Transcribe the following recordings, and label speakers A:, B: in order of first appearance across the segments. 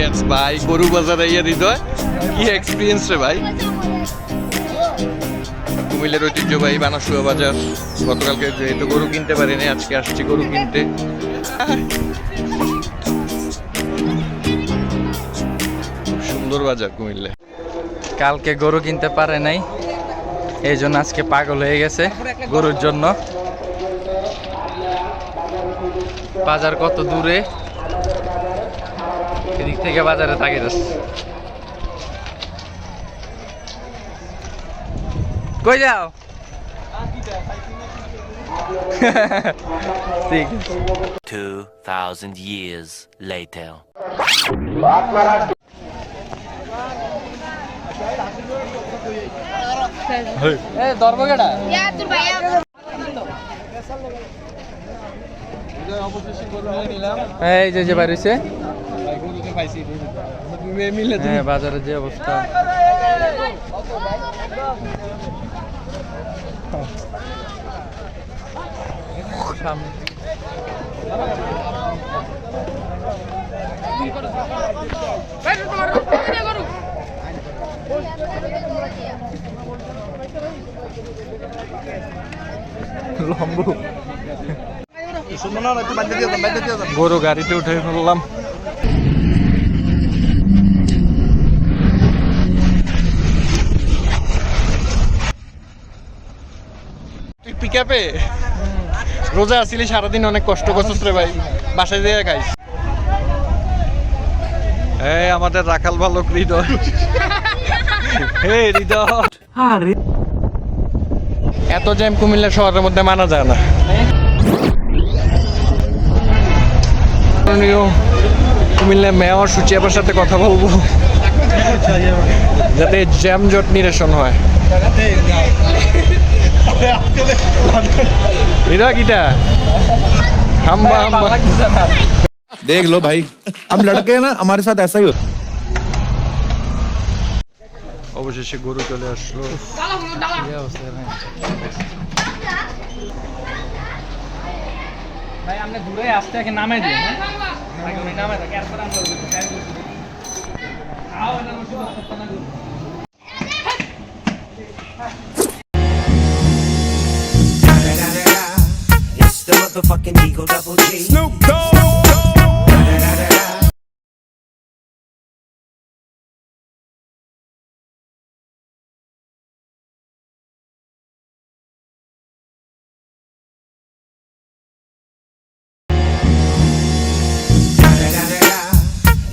A: Experience ভাই, গরু বাজারে ইয়ে হৃদয়, কি এক্সপিরিয়েন্স রে ভাই। কুমিল্লার ঐতিহ্যবাহী বানাসুয়া বাজার, গতকালকে যেহেতু গরু কিনতে পারিনি, আজকে আসছি গরু কিনতে। সুন্দর বাজার কুমিল্লা।
B: কালকে গরু কিনতে পারে নাই, এই জন্য আজকে পাগল হয়ে গেছে গরুর জন্য। বাজার কত দূরে, এদিক থেকে বাজারে তাকিয়ে যাচ্ছে। কই যাও? ঠিক আছে।
C: 2000 years later.
B: দরবগেটা এই যে বাড়িছে বাজারের যে অবস্থা। গরু গাড়িতে উঠে ফেললাম।
A: তুই পিকআপে রোজা আসিলি, সারাদিন অনেক কষ্ট করছিস রে ভাই, বাসায় দিয়ে খাইস। এই আমাদের রাখাল বালক হৃদয়। হে হৃদয়, এত জ্যাম কুমিল্লা শহরের মধ্যে মানা যায় না। কুমিল্লা মেয়র সুচিয়াবার সাথে কথা বলবো যাতে জ্যাম জট নিরসন হয়। হৃদয় গীতা হাম্বা হাম্বা।
D: देख लो भाई, अब लड़के हैं ना, हमारे साथ ऐसा ही होता।
A: অবশেষে গরু চলে আসলো।
B: ভাই আপনি দূরে আসতে একে নামে দিন, নামে থাকে এরপর আমরা
E: It's the motherfucking Eagle Double G. Snoop Dogg.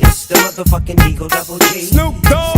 E: It's the motherfucking Eagle Double G. Snoop Dogg.